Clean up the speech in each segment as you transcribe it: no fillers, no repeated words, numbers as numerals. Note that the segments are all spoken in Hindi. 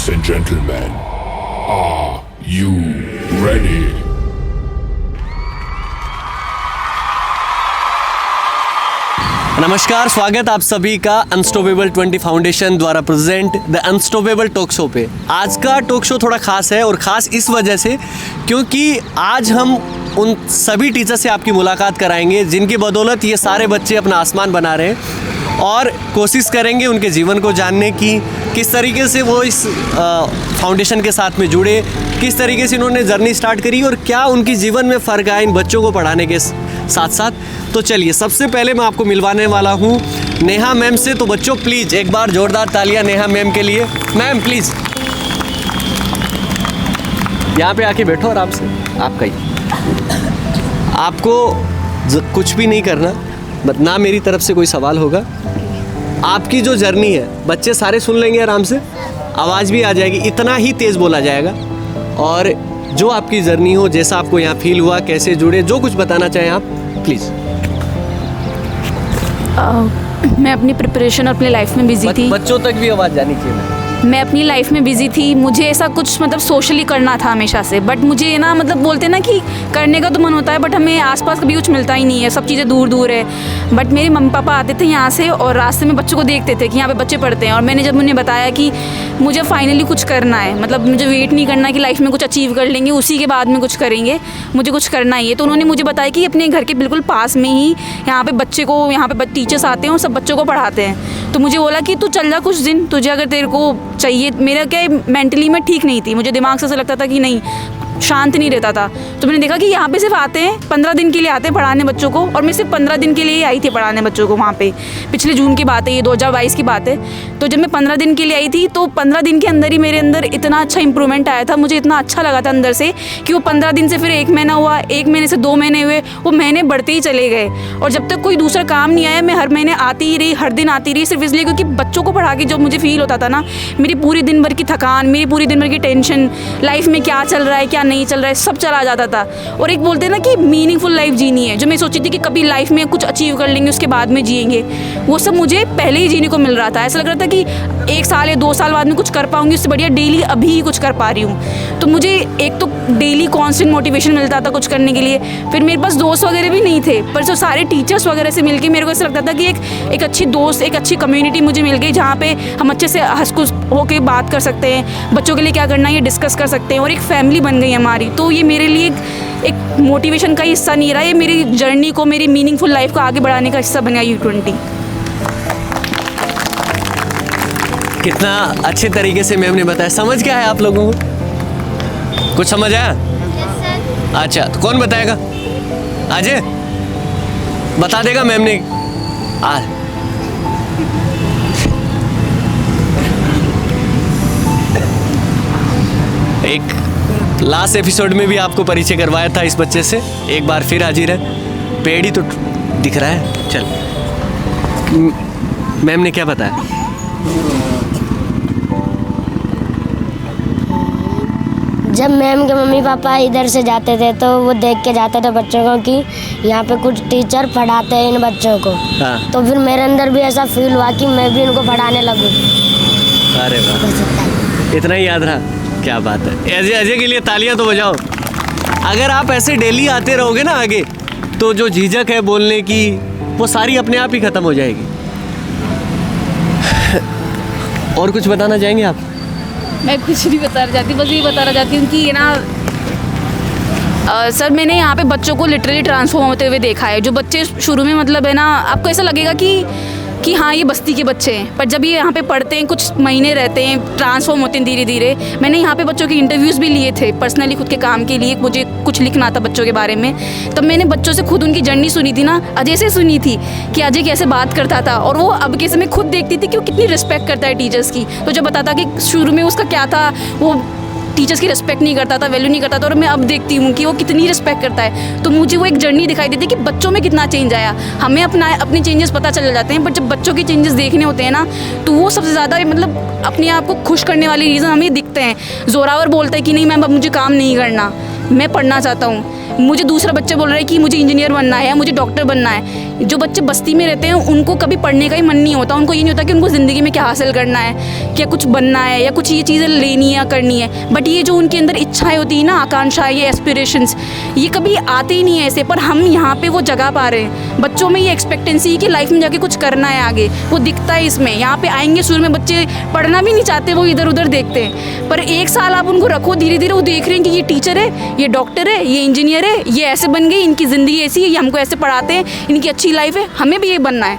Ladies and gentlemen, are you ready? नमस्कार, स्वागत आप सभी का अनस्टॉपेबल 20 फाउंडेशन द्वारा present the unstoppable talk show पे। आज का टॉक शो थोड़ा खास है और ख़ास इस वजह से क्योंकि आज हम उन सभी टीचर से आपकी मुलाकात कराएंगे जिनकी बदौलत ये सारे बच्चे अपना आसमान बना रहे हैं और कोशिश करेंगे उनके जीवन को जानने की, किस तरीके से वो इस फाउंडेशन के साथ में जुड़े, किस तरीके से उन्होंने जर्नी स्टार्ट करी और क्या उनकी जीवन में फ़र्क आया इन बच्चों को पढ़ाने के साथ साथ। तो चलिए, सबसे पहले मैं आपको मिलवाने वाला हूँ नेहा मैम से। तो बच्चों प्लीज़ एक बार ज़ोरदार तालियां नेहा मैम के लिए। मैम प्लीज़ यहाँ पे आके बैठो आराम से। आपका ही, आपको कुछ भी नहीं करना, ना मेरी तरफ से कोई सवाल होगा। आपकी जो जर्नी है बच्चे सारे सुन लेंगे आराम से, आवाज़ भी आ जाएगी, इतना ही तेज़ बोला जाएगा। और जो आपकी जर्नी हो, जैसा आपको यहाँ फील हुआ, कैसे जुड़े, जो कुछ बताना चाहें आप प्लीज़। मैं अपनी प्रिपरेशन और अपनी लाइफ में बिजी थी। बच्चों तक भी आवाज़ जानी चाहिए। मैं अपनी लाइफ में बिजी थी। मुझे ऐसा कुछ मतलब सोशली करना था हमेशा से, बट मुझे ना मतलब बोलते ना कि करने का तो मन होता है बट हमें आसपास कभी कुछ मिलता ही नहीं है, सब चीज़ें दूर दूर है। बट मेरे मम्मी पापा आते थे यहाँ से और रास्ते में बच्चों को देखते थे कि यहाँ पे बच्चे पढ़ते हैं, और मैंने जब उन्हें बताया कि मुझे फाइनली कुछ करना है, मतलब मुझे वेट नहीं करना कि लाइफ में कुछ अचीव कर लेंगे उसी के बाद में कुछ करेंगे, मुझे कुछ करना ही है। तो उन्होंने मुझे बताया कि अपने घर के बिल्कुल पास में ही यहाँ पे बच्चे को, यहाँ पे टीचर्स आते हैं और सब बच्चों को पढ़ाते हैं। तो मुझे बोला कि तू चल जा कुछ दिन, तुझे अगर तेरे को चाहिए। मेरा क्या मेंटली मैं ठीक नहीं थी, मुझे दिमाग से ऐसा लगता था कि नहीं, शांत नहीं रहता था। तो मैंने देखा कि यहाँ पे सिर्फ आते हैं 15 दिन के लिए आते हैं पढ़ाने बच्चों को, और मैं सिर्फ 15 दिन के लिए ही आई थी पढ़ाने बच्चों को वहाँ पे। पिछले जून की बात है, ये 2022 की बात है। तो जब मैं 15 दिन के लिए आई थी तो 15 दिन के अंदर ही मेरे अंदर इतना अच्छा इंप्रूवमेंट आया था, मुझे इतना अच्छा लगा था अंदर से कि वो 15 दिन से फिर 1 महीना हुआ, 1 महीने से 2 महीने हुए, वो महीने बढ़ते ही चले गए। और जब तक कोई दूसरा काम नहीं आया, मैं हर महीने आती ही रही, हर दिन आती रही, सिर्फ इसलिए क्योंकि बच्चों को पढ़ा के जो मुझे फील होता था ना, मेरी पूरी दिन भर की थकान, मेरी पूरी दिन भर की टेंशन, लाइफ में क्या चल रहा है क्या नहीं चल रहा है, सब चला जाता था। और एक बोलते हैं ना कि मीनिंगफुल लाइफ जीनी है, जो मैं सोची थी कि कभी लाइफ में कुछ अचीव कर लेंगे उसके बाद में जिएंगे, वो सब मुझे पहले ही जीने को मिल रहा था। ऐसा लग रहा था कि 1 साल या 2 साल बाद में कुछ कर पाऊंगी, उससे बढ़िया डेली अभी ही कुछ कर पा रही हूँ। तो मुझे एक तो डेली कॉन्स्टेंट मोटिवेशन मिलता था कुछ करने के लिए। फिर मेरे पास दोस्त वगैरह भी नहीं थे, पर जो सारे टीचर्स वगैरह से मिलके मेरे को ऐसा लगता था कि एक अच्छी दोस्त, एक अच्छी कम्युनिटी मुझे मिल गई, जहाँ पे हम अच्छे से हंस-खुश होकर बात कर सकते हैं, बच्चों के लिए क्या करना है ये डिस्कस कर सकते हैं, और एक फैमिली बन गई हमारी। तो ये मेरे लिए एक मोटिवेशन का हिस्सा नहीं रहा, ये मेरी जर्नी को, मेरी मीनिंगफुल लाइफ को आगे बढ़ाने का हिस्सा बन गया U20। कितना अच्छे तरीके से मैम ने बताया। समझ क्या है आप लोगों को? कुछ समझ आया? अच्छा, तो कौन बताएगा? अजय बता देगा मैम ने। एक लास्ट एपिसोड में भी आपको परिचय करवाया था इस बच्चे से, एक बार फिर हाजिर है। पेड़ ही तो दिख रहा है। चल, मैम ने क्या बताया? जब मैम के मम्मी पापा इधर से जाते थे तो वो देख के जाते थे बच्चों को कि यहाँ पे कुछ टीचर पढ़ाते हैं इन बच्चों को। हाँ। तो फिर मेरे अंदर भी ऐसा फील हुआ कि मैं भी इनको पढ़ाने लगूँ। अरे वाह, इतना ही याद रहा, क्या बात है। अजय के लिए तालियां तो बजाओ। अगर आप ऐसे डेली आते रहोगे ना आगे, तो जो झिझक है बोलने की वो सारी अपने आप ही ख़त्म हो जाएगी। और कुछ बताना चाहेंगे आप? मैं कुछ नहीं बताना चाहती, बस ये बताना चाहती हूँ कि ये ना सर, मैंने यहाँ पे बच्चों को लिटरली ट्रांसफॉर्म होते हुए देखा है। जो बच्चे शुरू में मतलब है ना, आपको ऐसा लगेगा कि हाँ ये बस्ती के बच्चे हैं, पर जब ये यहाँ पे पढ़ते हैं, कुछ महीने रहते हैं, ट्रांसफॉर्म होते हैं धीरे धीरे। मैंने यहाँ पे बच्चों के इंटरव्यूज़ भी लिए थे पर्सनली, खुद के काम के लिए, मुझे कुछ लिखना था बच्चों के बारे में। तब मैंने बच्चों से खुद उनकी जर्नी सुनी थी ना, अजय से सुनी थी कि अजय कैसे बात करता था, और वो अब कैसे मैं खुद देखती थी कि वो कितनी रिस्पेक्ट करता है टीचर्स की। तो जब बताता कि शुरू में उसका क्या था, वो टीचर्स की रिस्पेक्ट नहीं करता था, वैल्यू नहीं करता था, और मैं अब देखती हूँ कि वो कितनी रिस्पेक्ट करता है। तो मुझे वो एक जर्नी दिखाई देती है कि बच्चों में कितना चेंज आया। हमें अपने चेंजेस पता चल जाते हैं, बट जब बच्चों के चेंजेस देखने होते हैं ना, तो वो सबसे ज़्यादा मतलब अपने आप को खुश करने वाले रीज़न हमें दिखते हैं। जोरावर बोलता है कि नहीं मैम अब मुझे काम नहीं करना, मैं पढ़ना चाहता हूँ। मुझे दूसरा बच्चा बोल रहा है कि मुझे इंजीनियर बनना है, मुझे डॉक्टर बनना है। जो बच्चे बस्ती में रहते हैं उनको कभी पढ़ने का ही मन नहीं होता, उनको ये नहीं होता कि उनको ज़िंदगी में क्या हासिल करना है, क्या कुछ बनना है या कुछ ये चीज़ें लेनी है करनी है। बट ये जो उनके अंदर इच्छाएं होती है ना, आकांक्षाएं, ये एस्पिरेशंस, ये कभी आते ही नहीं है ऐसे। पर हम यहाँ पे वो जगह पा रहे हैं, बच्चों में ये एक्सपेक्टेंसी कि लाइफ में जाके कुछ करना है आगे, वो दिखता है इसमें। यहाँ पे आएंगे शुरू में बच्चे पढ़ना भी नहीं चाहते, वो इधर उधर देखते हैं। पर 1 साल आप उनको रखो, धीरे धीरे वो देख रहे हैं कि ये टीचर है, ये डॉक्टर है, ये इंजीनियर है, ये ऐसे बन गई, इनकी ज़िंदगी ऐसी है, ये हमको ऐसे पढ़ाते हैं, इनकी अच्छी लाइफ है, हमें भी ये बनना है।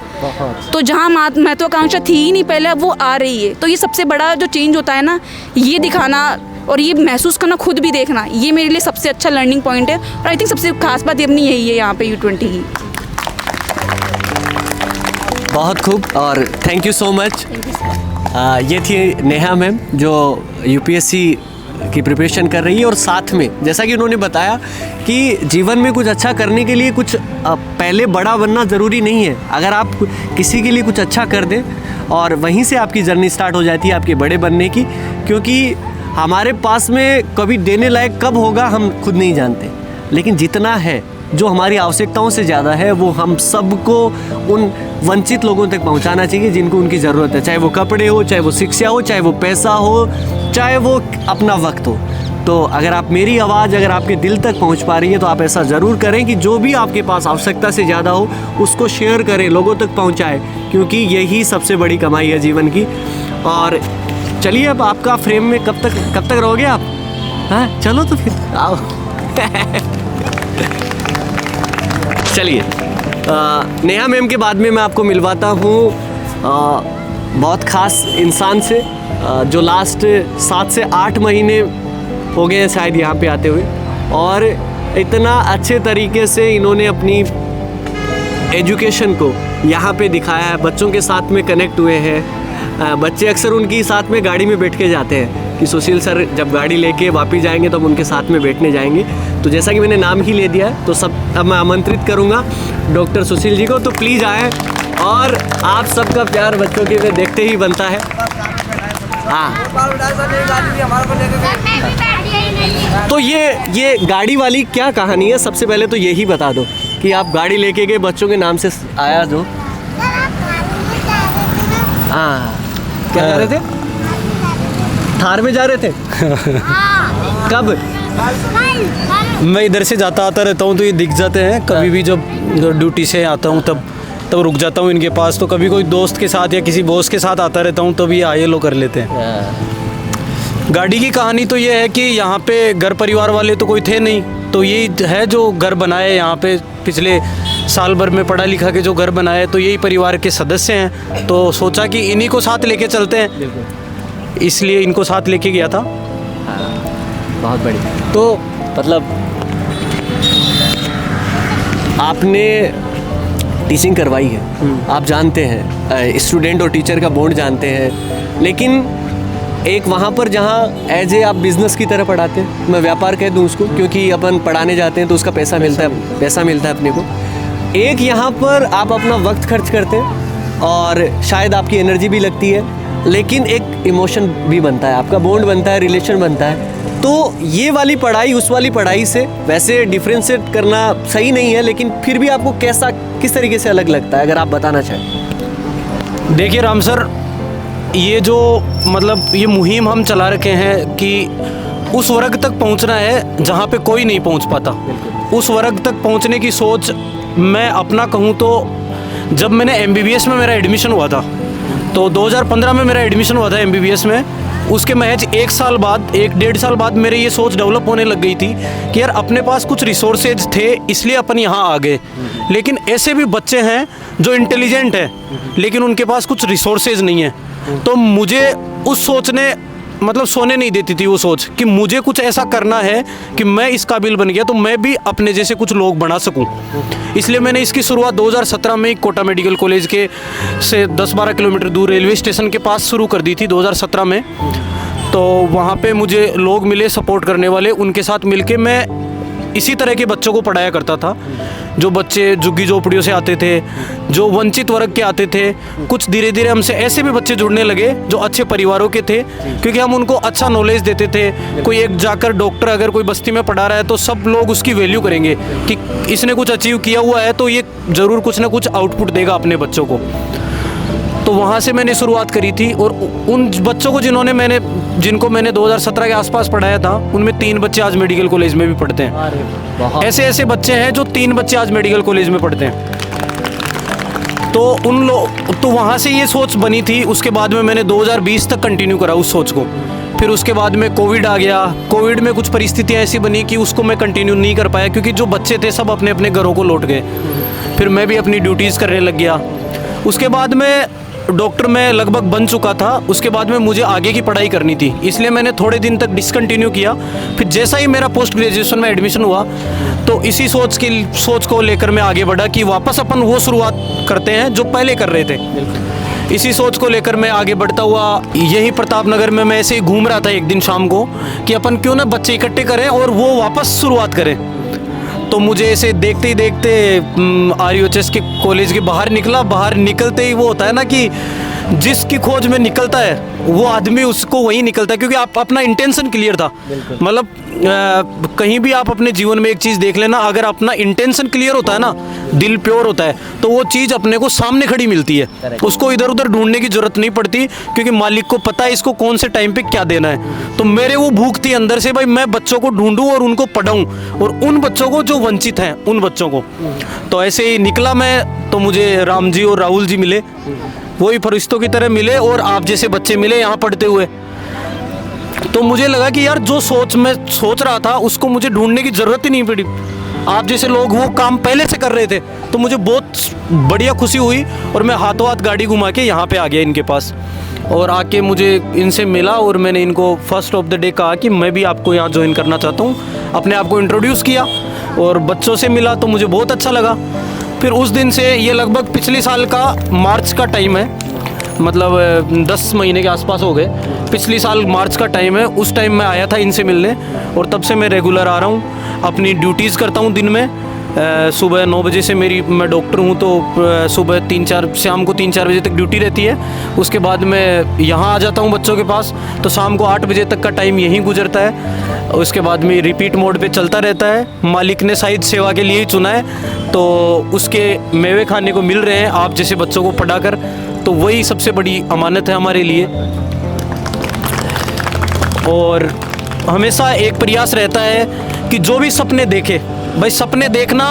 तो जहाँ महत्वाकांक्षा थी ही नहीं पहले, अब वो आ रही है। तो ये सबसे बड़ा जो चेंज होता है ना, ये दिखाना और ये महसूस करना, खुद भी देखना, ये मेरे लिए सबसे अच्छा लर्निंग पॉइंट है। और आई थिंक सबसे खास बात ये अपनी यही है यहाँ पे U20 की। बहुत खूब और थैंक यू सो मच। ये थी नेहा मैम जो यूपीएससी की प्रिपरेशन कर रही है, और साथ में जैसा कि उन्होंने बताया कि जीवन में कुछ अच्छा करने के लिए कुछ पहले बड़ा बनना ज़रूरी नहीं है। अगर आप किसी के लिए कुछ अच्छा कर दें और वहीं से आपकी जर्नी स्टार्ट हो जाती है आपके बड़े बनने की, क्योंकि हमारे पास में कभी देने लायक कब होगा हम खुद नहीं जानते, लेकिन जितना है, जो हमारी आवश्यकताओं से ज़्यादा है, वो हम सबको उन वंचित लोगों तक पहुंचाना चाहिए जिनको उनकी ज़रूरत है, चाहे वो कपड़े हो, चाहे वो शिक्षा हो, चाहे वो पैसा हो, चाहे वो अपना वक्त हो। तो अगर आप मेरी आवाज़ अगर आपके दिल तक पहुंच पा रही है तो आप ऐसा ज़रूर करें कि जो भी आपके पास आवश्यकता से ज़्यादा हो उसको शेयर करें, लोगों तक पहुंचाएं, क्योंकि यही सबसे बड़ी कमाई है जीवन की। और चलिए, अब आपका फ्रेम में कब तक रहोगे आप? हाँ, चलो तो फिर आओ। चलिए, नेहा मैम के बाद में मैं आपको मिलवाता हूँ बहुत ख़ास इंसान से, जो लास्ट 7 से 8 महीने हो गए हैं शायद यहाँ पे आते हुए, और इतना अच्छे तरीके से इन्होंने अपनी एजुकेशन को यहाँ पे दिखाया है, बच्चों के साथ में कनेक्ट हुए हैं। बच्चे अक्सर उनकी साथ में गाड़ी में बैठ के जाते हैं कि सुशील सर जब गाड़ी लेके वापस जाएंगे तो हम उनके साथ में बैठने जाएंगे। तो जैसा कि मैंने नाम ही ले दिया है, तो अब मैं आमंत्रित करूँगा डॉक्टर सुशील जी को, तो प्लीज़ आएँ। और आप सबका प्यार बच्चों के लिए देखते ही बनता है। हाँ, तो ये गाड़ी वाली क्या कहानी है, सबसे पहले तो यही बता दो कि आप गाड़ी लेके गए, बच्चों के नाम से आया जो। हाँ, क्या जा रहे थे? थार में जा रहे थे? कब? मैं इधर से जाता आता रहता हूँ तो ये दिख जाते हैं, कभी भी जब ड्यूटी से आता हूँ तब रुक जाता हूँ इनके पास। तो कभी कोई दोस्त के साथ या किसी बॉस के साथ आता रहता हूँ तब ये आए लो कर लेते हैं। गाड़ी की कहानी तो ये है कि यहाँ पे घर परिवार वाले तो कोई थे नहीं, तो यही है जो घर बनाए यहाँ पे, पिछले साल भर में पढ़ा लिखा के जो घर बनाए, तो यही परिवार के सदस्य हैं। तो सोचा कि इन्हीं को साथ लेके चलते हैं, इसलिए इनको साथ लेके गया था। बहुत बढ़िया। तो मतलब आपने टीचिंग करवाई है, आप जानते हैं स्टूडेंट और टीचर का बॉन्ड जानते हैं, लेकिन एक वहाँ पर जहाँ एज ए आप बिज़नेस की तरह पढ़ाते हैं, मैं व्यापार कह दूँ उसको, क्योंकि अपन पढ़ाने जाते हैं तो उसका पैसा मिलता है अपने को। एक यहाँ पर आप अपना वक्त खर्च करते हैं और शायद आपकी एनर्जी भी लगती है, लेकिन एक इमोशन भी बनता है, आपका बॉन्ड बनता है, रिलेशन बनता है। तो ये वाली पढ़ाई उस वाली पढ़ाई से वैसे डिफ्रेंशिएट करना सही नहीं है, लेकिन फिर भी आपको किस तरीके से अलग लगता है, अगर आप बताना चाहें? देखिए राम सर, ये जो मतलब ये मुहिम हम चला रखे हैं कि उस वर्ग तक पहुंचना है जहां पे कोई नहीं पहुंच पाता, उस वर्ग तक पहुंचने की सोच मैं अपना कहूं तो जब मैंने MBBS में मेरा एडमिशन हुआ था, तो 2015 में मेरा एडमिशन हुआ था MBBS में, उसके महज 1 साल बाद 1-1.5 साल बाद मेरे ये सोच डेवलप होने लग गई थी कि यार अपने पास कुछ रिसोर्सेज थे इसलिए अपन यहाँ आ गए, लेकिन ऐसे भी बच्चे हैं जो इंटेलिजेंट है लेकिन उनके पास कुछ रिसोर्सेज नहीं है। तो मुझे उस सोच ने मतलब सोने नहीं देती थी वो सोच कि मुझे कुछ ऐसा करना है कि मैं इस काबिल बन गया तो मैं भी अपने जैसे कुछ लोग बना सकूं। इसलिए मैंने इसकी शुरुआत 2017 में कोटा मेडिकल कॉलेज के से 10-12 किलोमीटर दूर रेलवे स्टेशन के पास शुरू कर दी थी 2017 में। तो वहाँ पे मुझे लोग मिले सपोर्ट करने वाले, उनके साथ मिलके मैं इसी तरह के बच्चों को पढ़ाया करता था, जो बच्चे झुग्गी झोपड़ियों से आते थे, जो वंचित वर्ग के आते थे। कुछ धीरे धीरे हमसे ऐसे भी बच्चे जुड़ने लगे जो अच्छे परिवारों के थे, क्योंकि हम उनको अच्छा नॉलेज देते थे। कोई एक जाकर डॉक्टर अगर कोई बस्ती में पढ़ा रहा है तो सब लोग उसकी वैल्यू करेंगे कि इसने कुछ अचीव किया हुआ है तो ये ज़रूर कुछ ना कुछ आउटपुट देगा अपने बच्चों को। तो वहाँ से मैंने शुरुआत करी थी, और उन बच्चों को जिनको मैंने 2017 के आसपास पढ़ाया था, उनमें 3 बच्चे आज मेडिकल कॉलेज में भी पढ़ते हैं। ऐसे बच्चे हैं जो 3 बच्चे आज मेडिकल कॉलेज में पढ़ते हैं। तो वहाँ से ये सोच बनी थी। उसके बाद में मैंने 2020 तक कंटिन्यू करा उस सोच को। फिर उसके बाद में कोविड आ गया। कोविड में कुछ परिस्थितियाँ ऐसी बनी कि उसको मैं कंटिन्यू नहीं कर पाया, क्योंकि जो बच्चे थे सब अपने अपने घरों को लौट गए। फिर मैं भी अपनी ड्यूटीज़ करने लग गया। उसके बाद में डॉक्टर मैं लगभग बन चुका था। उसके बाद में मुझे आगे की पढ़ाई करनी थी, इसलिए मैंने थोड़े दिन तक डिसकंटिन्यू किया। फिर जैसा ही मेरा पोस्ट ग्रेजुएशन में एडमिशन हुआ तो इसी सोच को लेकर मैं आगे बढ़ा कि वापस अपन वो शुरुआत करते हैं जो पहले कर रहे थे। इसी सोच को लेकर मैं आगे बढ़ता हुआ यही प्रताप नगर में मैं ऐसे ही घूम रहा था एक दिन शाम को कि अपन क्यों ना बच्चे इकट्ठे करें और वो वापस शुरुआत करें। तो मुझे ऐसे देखते ही देखते RUHS के कॉलेज के बाहर निकला। बाहर निकलते ही वो होता है ना कि जिसकी खोज में निकलता है वो आदमी उसको वही निकलता है, क्योंकि आप अपना इंटेंशन क्लियर था। मतलब कहीं भी आप अपने जीवन में एक चीज़ देख लेना, अगर अपना इंटेंशन क्लियर होता है ना, दिल प्योर होता है, तो वो चीज़ अपने को सामने खड़ी मिलती है। उसको इधर उधर ढूंढने की जरूरत नहीं पड़ती, क्योंकि मालिक को पता है इसको कौन से टाइम पे क्या देना है। तो मेरे वो भूख थी अंदर से, भाई मैं बच्चों को ढूंढूं और उनको पढ़ाऊं, और उन बच्चों को जो वंचित हैं उन बच्चों को। तो ऐसे ही निकला मैं। तो मुझे राम जी और राहुल जी मिले, वही फरिश्तों की तरह मिले, और आप जैसे बच्चे मिले यहाँ पढ़ते हुए। तो मुझे लगा कि यार जो मैं सोच रहा था उसको मुझे ढूंढने की ज़रूरत ही नहीं पड़ी। आप जैसे लोग वो काम पहले से कर रहे थे, तो मुझे बहुत बढ़िया खुशी हुई, और मैं हाथों हाथ गाड़ी घुमा के यहाँ पे आ गया इनके पास। और आके मुझे इनसे मिला और मैंने इनको फर्स्ट ऑफ द डे कहा कि मैं भी आपको यहाँ ज्वाइन करना चाहता हूँ। अपने आप को इंट्रोड्यूस किया और बच्चों से मिला, तो मुझे बहुत अच्छा लगा। फिर उस दिन से, ये लगभग पिछले साल का मार्च का टाइम है, मतलब 10 महीने के आसपास हो गए। पिछले साल मार्च का टाइम है, उस टाइम मैं आया था इनसे मिलने, और तब से मैं रेगुलर आ रहा हूँ। अपनी ड्यूटीज़ करता हूँ दिन में। सुबह 9 बजे से मैं डॉक्टर हूँ, तो सुबह 3-4 शाम को 3-4 बजे तक ड्यूटी रहती है। उसके बाद मैं यहाँ आ जाता हूँ बच्चों के पास, तो शाम को 8 बजे तक का टाइम यहीं गुजरता है। उसके बाद में रिपीट मोड पे चलता रहता है। मालिक ने शायद सेवा के लिए ही चुना है, तो उसके मेवे खाने को मिल रहे हैं आप जैसे बच्चों को पढ़ाकर, तो वही सबसे बड़ी अमानत है हमारे लिए। और हमेशा एक प्रयास रहता है कि जो भी सपने देखे, भाई सपने देखना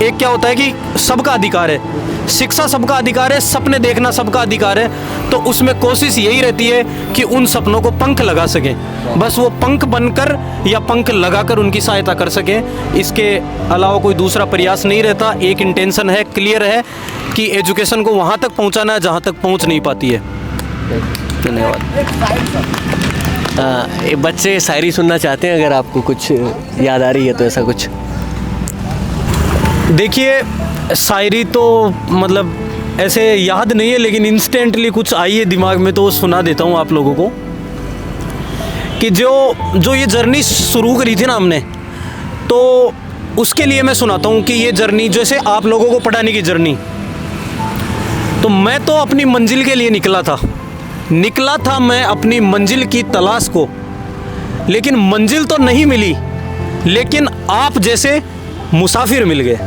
एक क्या होता है कि सबका अधिकार है, शिक्षा सबका अधिकार है, सपने देखना सबका अधिकार है। तो उसमें कोशिश यही रहती है कि उन सपनों को पंख लगा सकें, बस वो पंख बनकर या पंख लगाकर उनकी सहायता कर सकें। इसके अलावा कोई दूसरा प्रयास नहीं रहता। एक इंटेंशन है, क्लियर है कि एजुकेशन को वहाँ तक पहुँचाना है जहाँ तक पहुँच नहीं पाती है। धन्यवाद। बच्चे शायरी सुनना चाहते हैं, अगर आपको कुछ याद आ रही है तो ऐसा कुछ। देखिए, शायरी तो मतलब ऐसे याद नहीं है, लेकिन इंस्टेंटली कुछ आई है दिमाग में तो वो सुना देता हूँ आप लोगों को। कि जो ये जर्नी शुरू करी थी ना हमने, तो उसके लिए मैं सुनाता हूँ कि ये जर्नी जैसे आप लोगों को पढ़ाने की जर्नी, तो मैं तो अपनी मंजिल के लिए निकला था मैं अपनी मंजिल की तलाश को, लेकिन मंजिल तो नहीं मिली, लेकिन आप जैसे मुसाफिर मिल गए,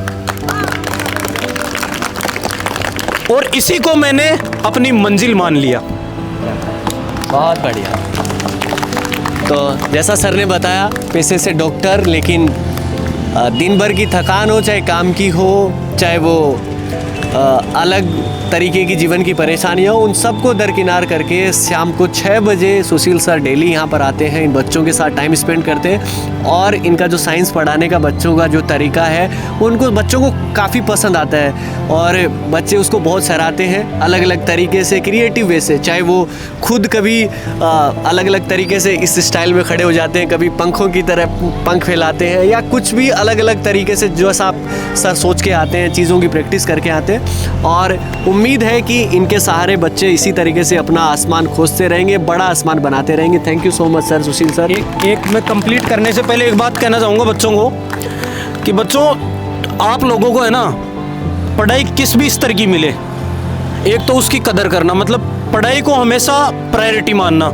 और इसी को मैंने अपनी मंजिल मान लिया। बहुत बढ़िया। तो जैसा सर ने बताया, पेशे से डॉक्टर, लेकिन दिन भर की थकान हो, चाहे काम की हो, चाहे वो अलग तरीके की जीवन की परेशानियाँ हो, उन सबको दरकिनार करके शाम को 6 बजे सुशील सर डेली यहाँ पर आते हैं, इन बच्चों के साथ टाइम स्पेंड करते हैं, और इनका जो साइंस पढ़ाने का बच्चों का जो तरीका है उनको बच्चों को काफ़ी पसंद आता है, और बच्चे उसको बहुत सराहते हैं अलग अलग तरीके से, क्रिएटिव वे से। चाहे वो खुद कभी अलग अलग तरीके से इस स्टाइल में खड़े हो जाते हैं, कभी पंखों की तरह पंख फैलाते हैं, या कुछ भी अलग अलग तरीके से जो आप सर सोच के आते हैं, चीज़ों की प्रैक्टिस करके आते हैं। और उम्मीद है कि इनके सहारे बच्चे इसी तरीके से अपना आसमान खोजते रहेंगे, बड़ा आसमान बनाते रहेंगे। Thank you so much sir, Sushil sir. एक मैं कंप्लीट करने से पहले एक बात कहना चाहूँगा बच्चों को कि बच्चों आप लोगों को है ना, पढ़ाई किस भी स्तर की मिले, एक तो उसकी कदर करना, मतलब पढ़ाई को हमेशा प्रायोरिटी मानना,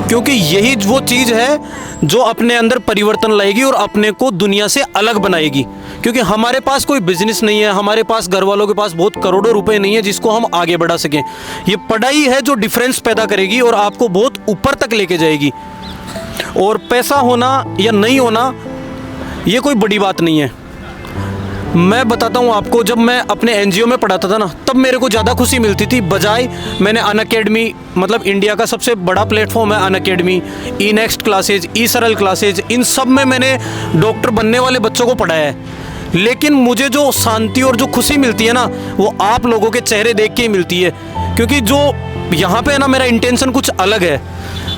क्योंकि यही वो चीज़ है जो अपने अंदर परिवर्तन लाएगी और अपने को दुनिया से अलग बनाएगी। क्योंकि हमारे पास कोई बिजनेस नहीं है, हमारे पास घर वालों के पास बहुत करोड़ों रुपए नहीं है जिसको हम आगे बढ़ा सकें। ये पढ़ाई है जो डिफरेंस पैदा करेगी और आपको बहुत ऊपर तक लेके जाएगी। और पैसा होना या नहीं होना ये कोई बड़ी बात नहीं है। मैं बताता हूँ आपको, जब मैं अपने एनजीओ में पढ़ाता था ना, तब मेरे को ज़्यादा खुशी मिलती थी बजाय मैंने अनअकैडमी, मतलब इंडिया का सबसे बड़ा प्लेटफॉर्म है अनअकैडमी, ई नेक्स्ट क्लासेज, ई सरल क्लासेज, इन सब में मैंने डॉक्टर बनने वाले बच्चों को पढ़ाया है। लेकिन मुझे जो शांति और जो खुशी मिलती है ना, वो आप लोगों के चेहरे देख के ही मिलती है। क्योंकि जो यहाँ पे है ना, मेरा इंटेंशन कुछ अलग है।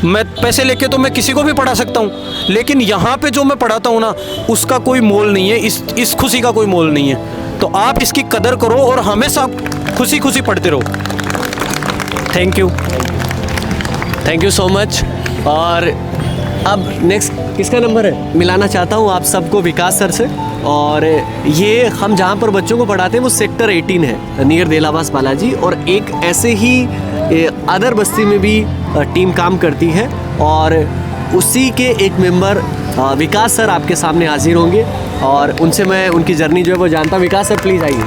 मैं पैसे लेके तो मैं किसी को भी पढ़ा सकता हूँ, लेकिन यहाँ पे जो मैं पढ़ाता हूँ ना, उसका कोई मोल नहीं है, इस खुशी का कोई मोल नहीं है। तो आप इसकी कदर करो और हमेशा खुशी खुशी पढ़ते रहो। Thank you so much. और अब नेक्स्ट किसका नंबर है मिलाना चाहता हूँ आप सबको विकास सर से। और ये हम जहाँ पर बच्चों को पढ़ाते हैं वो सेक्टर 18 है, नियर देलावास बालाजी। और एक ऐसे ही अदर बस्ती में भी टीम काम करती है और उसी के एक मेंबर विकास सर आपके सामने हाजिर होंगे और उनसे मैं उनकी जर्नी जो है वो जानता हूँ। विकास सर प्लीज़ आइए।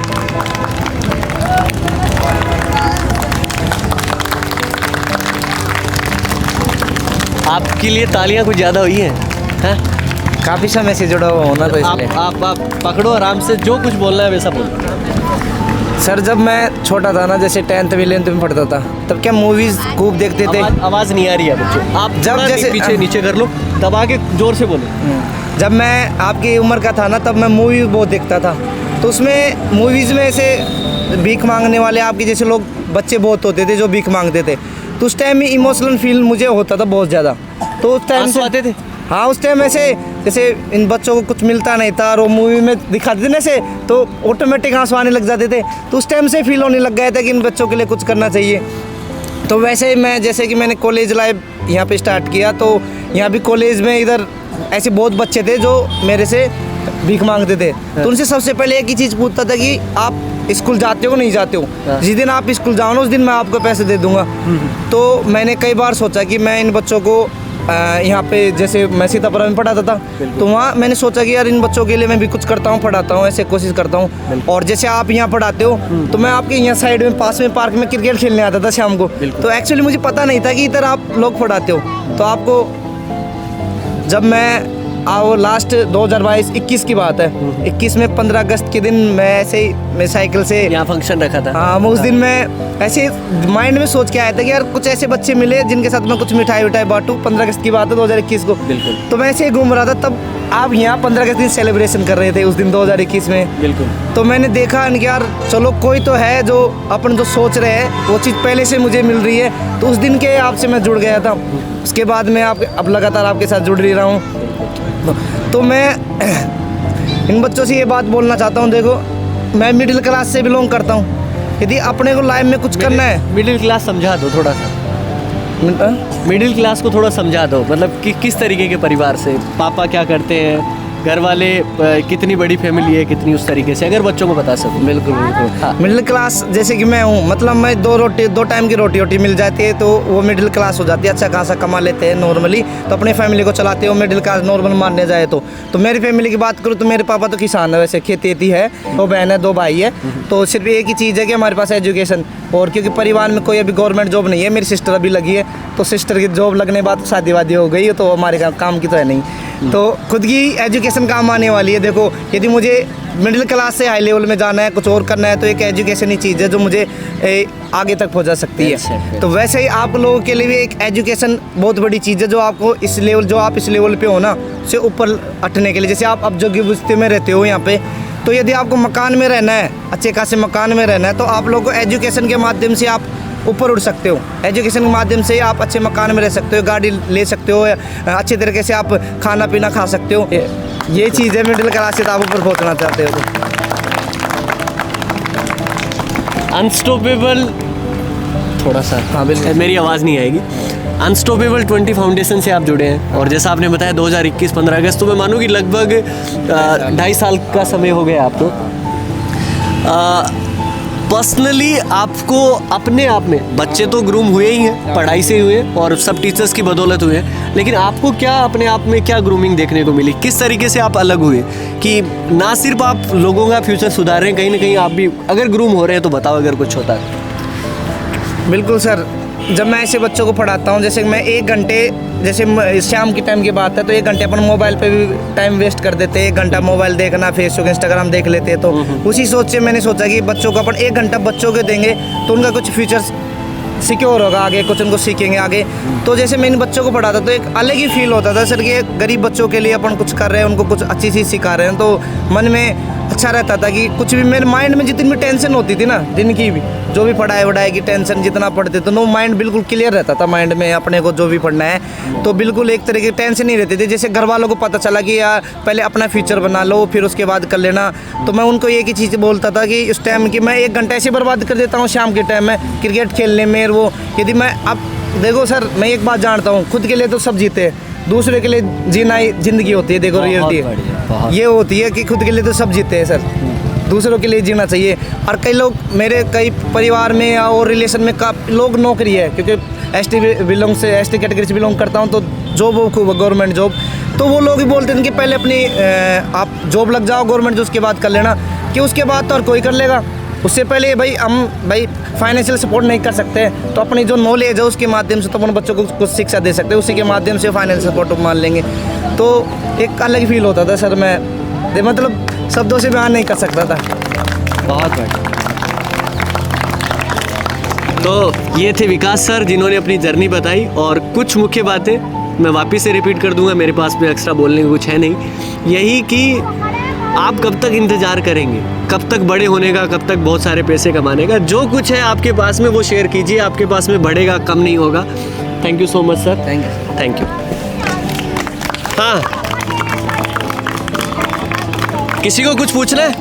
आपके लिए तालियां कुछ ज़्यादा हुई हैं? काफ़ी समय से जुड़ा हुआ होना तो इसलिए। आप पकड़ो आराम से, जो कुछ बोलना है वैसा बोलो। सर जब मैं छोटा था ना, जैसे 10th 11th में पढ़ता था, तब क्या मूवीज़ खूब देखते थे। आवाज़ नहीं आ रही है बच्चों, आप जब जैसे पीछे नीचे कर लो, दबा के जोर से बोलो। जब मैं आपकी उम्र का था ना, तब मैं मूवी बहुत देखता था। तो उसमें मूवीज़ में ऐसे भीख मांगने वाले आपके जैसे लोग, बच्चे बहुत होते थे जो भीख मांगते थे। तो उस टाइम में इमोशनल फील मुझे होता था बहुत ज़्यादा। तो उस टाइम से आते थे। हाँ, उस टाइम ऐसे जैसे इन बच्चों को कुछ मिलता नहीं था और वो मूवी में दिखाते थे ना ऐसे, तो ऑटोमेटिक आंसू आने लग जाते थे। तो उस टाइम से फील होने लग गया था कि इन बच्चों के लिए कुछ करना चाहिए। तो वैसे ही मैं, जैसे कि मैंने कॉलेज लाइफ यहाँ पे स्टार्ट किया, तो यहाँ भी कॉलेज में इधर ऐसे बहुत बच्चे थे जो मेरे से भीख मांगते थे। तो उनसे सबसे पहले एक ही चीज़ पूछता था कि आप स्कूल जाते हो नहीं जाते हो। जिस दिन आप स्कूल जाओ ना, उस दिन मैं आपको पैसे दे दूंगा। तो मैंने कई बार सोचा कि मैं इन बच्चों को यहाँ पे, जैसे मैं सीतापुरा में पढ़ाता था, तो वहाँ मैंने सोचा कि यार इन बच्चों के लिए मैं भी कुछ करता हूँ, पढ़ाता हूँ, ऐसे कोशिश करता हूँ। और जैसे आप यहाँ पढ़ाते हो, तो मैं आपके यहाँ साइड में पास में पार्क में क्रिकेट खेलने आता था शाम को। तो एक्चुअली मुझे पता नहीं था कि इधर आप लोग पढ़ाते हो। तो आपको जब मैं वो लास्ट 2022-21 की बात है, 21 में 15 अगस्त के दिन मैं ऐसे ही मैं साइकिल से यहाँ फंक्शन रखा था। हाँ, उस दिन मैं ऐसे माइंड में सोच के आया था कि यार कुछ ऐसे बच्चे मिले जिनके साथ मैं कुछ मिठाई विठाई बांटूं। 15 अगस्त की बात है 2021 को। बिल्कुल। तो मैं ऐसे ही घूम रहा था, तब आप यहाँ 15 अगस्त दिन सेलिब्रेशन कर रहे थे उस दिन 2021 में। बिल्कुल। तो मैंने देखा कि यार चलो कोई तो है जो अपन जो सोच रहे हैं वो चीज़ पहले से मुझे मिल रही है। तो उस दिन के आपसे मैं जुड़ गया था। उसके बाद मैं अब लगातार आपके साथ जुड़ रहा हूँ। तो मैं इन बच्चों से ये बात बोलना चाहता हूँ, देखो मैं मिडिल क्लास से बिलोंग करता हूँ। यदि अपने को लाइफ में कुछ करना है, मिडिल क्लास समझा दो थोड़ा सा। मिडिल क्लास को थोड़ा समझा दो, मतलब कि किस तरीके के परिवार से, पापा क्या करते हैं, घर वाले कितनी बड़ी फैमिली है, कितनी उस तरीके से, अगर बच्चों को बता सको। बिल्कुल बिल्कुल। हाँ। मिडिल क्लास जैसे कि मैं हूँ, मतलब मैं 2 टाइम की रोटी मिल जाती है तो वो मिडिल क्लास हो जाती है। अच्छा खासा कमा लेते हैं नॉर्मली, तो अपने फैमिली को चलाते हो, मिडिल क्लास नॉर्मल मानने जाए तो मेरी फैमिली की बात करूँ तो मेरे पापा तो किसान है, वैसे खेती है, 2 बहन है 2 भाई है। तो सिर्फ एक ही चीज़ है कि हमारे पास एजुकेशन, और क्योंकि परिवार में कोई अभी गवर्नमेंट जॉब नहीं है, मेरी सिस्टर अभी लगी है, तो सिस्टर की जॉब लगने के बाद शादी वादी हो गई, तो हमारे काम की तो है नहीं, तो खुद की एजुकेशन काम आने वाली है। देखो यदि मुझे मिडिल क्लास से हाई लेवल में जाना है, कुछ और करना है, तो एक एजुकेशन ही चीज़ है जो मुझे आगे तक पहुंचा सकती है। तो वैसे ही आप लोगों के लिए भी एक एजुकेशन बहुत बड़ी चीज़ है, जो आपको इस लेवल पे हो ना, से ऊपर हटने के लिए। जैसे आप अब जोगी बस्ती में रहते हो यहाँ पे, तो यदि आपको मकान में रहना है, अच्छे खासे मकान में रहना है, तो आप लोगों को एजुकेशन के माध्यम से आप ऊपर उठ सकते हो। एजुकेशन के माध्यम से आप अच्छे मकान में रह सकते हो, गाड़ी ले सकते हो, अच्छे तरीके से आप खाना पीना खा सकते हो। ये चीज़ है मिडिल क्लास से, तो आप ऊपर पहुंचना चाहते हो तो अनस्टॉपेबल थोड़ा सा। हाँ बिल्कुल। मेरी आवाज़ नहीं आएगी। अनस्टॉपेबल 20 फाउंडेशन से आप जुड़े हैं और जैसा आपने बताया 2021 15 अगस्त, तो मैं मानूँ कि लगभग 2.5 साल का समय हो गया आपको। पर्सनली आपको अपने आप में, बच्चे तो ग्रूम हुए ही हैं, पढ़ाई से हुए और सब टीचर्स की बदौलत हुए हैं, लेकिन आपको क्या अपने आप में क्या ग्रूमिंग देखने को मिली? किस तरीके से आप अलग हुए कि ना सिर्फ आप लोगों का फ्यूचर सुधार रहे हैं, कहीं ना कहीं आप भी अगर ग्रूम हो रहे हैं तो बताओ अगर कुछ होता है। बिल्कुल सर, जब मैं ऐसे बच्चों को पढ़ाता हूँ, जैसे मैं 1 घंटे, जैसे शाम की टाइम की बात है तो 1 घंटे अपन मोबाइल पे भी टाइम वेस्ट कर देते हैं। 1 घंटा मोबाइल देखना, फेसबुक इंस्टाग्राम देख लेते हैं। तो उसी सोच से मैंने सोचा कि बच्चों को अपन 1 घंटा बच्चों को देंगे तो उनका कुछ फ्यूचर सिक्योर होगा, आगे कुछ उनको सीखेंगे आगे। तो जैसे मैं इन बच्चों को पढ़ाता तो एक अलग ही फील होता था सर कि गरीब बच्चों के लिए अपन कुछ कर रहे हैं, उनको कुछ अच्छी चीज़ सिखा रहे हैं। तो मन में अच्छा रहता था कि कुछ भी मेरे माइंड में जितनी भी टेंशन होती थी ना, दिन की भी जो भी पढ़ाई वढ़ाई की टेंशन जितना पढ़ते तो नो माइंड बिल्कुल क्लियर रहता था माइंड में, अपने को जो भी पढ़ना है तो बिल्कुल एक तरह की टेंशन नहीं रहती थी। जैसे घर वालों को पता चला कि यार पहले अपना फ्यूचर बना लो फिर उसके बाद कर लेना, तो मैं उनको एक ही चीज़ बोलता था कि इस टाइम की मैं 1 घंटा ऐसे बर्बाद कर देता हूँ शाम के टाइम में क्रिकेट खेलने में। वो यदि मैं अब देखो सर, मैं एक बात जानता हूँ, खुद के लिए तो सब जीते, दूसरे के लिए जीना ही जिंदगी होती है। देखो रियलिटी ये होती है कि खुद के लिए तो सब जीते हैं सर, दूसरों के लिए जीना चाहिए। और कई लोग मेरे कई परिवार में और रिलेशन में लोग नौकरी है, क्योंकि एसटी कैटेगरी से बिलोंग करता हूँ, तो जॉब हो खूब गवर्नमेंट जॉब, तो वो लोग ही बोलते हैं कि पहले अपनी आप जॉब लग जाओ गवर्नमेंट जॉब, उसके बाद कर लेना, कि उसके बाद तो और कोई कर लेगा। उससे पहले हम फाइनेंशियल सपोर्ट नहीं कर सकते, तो अपनी जो नॉलेज है उसके माध्यम से तो अपन बच्चों को कुछ शिक्षा दे सकते हैं, उसी के माध्यम से फाइनेंशियल सपोर्ट मान लेंगे। तो एक अलग फील होता था सर, मैं मतलब शब्दों से बयान नहीं कर सकता था। बहुत बढ़िया। तो ये थे विकास सर जिन्होंने अपनी जर्नी बताई, और कुछ मुख्य बातें मैं वापस से रिपीट कर दूंगा, मेरे पास में एक्स्ट्रा बोलने को कुछ है नहीं। यही कि आप कब तक इंतज़ार करेंगे, कब तक बड़े होने का, कब तक बहुत सारे पैसे कमाने का, जो कुछ है आपके पास में वो शेयर कीजिए, आपके पास में बढ़ेगा, कम नहीं होगा। Thank you so much sir. Thank you. हाँ, किसी को कुछ पूछना है?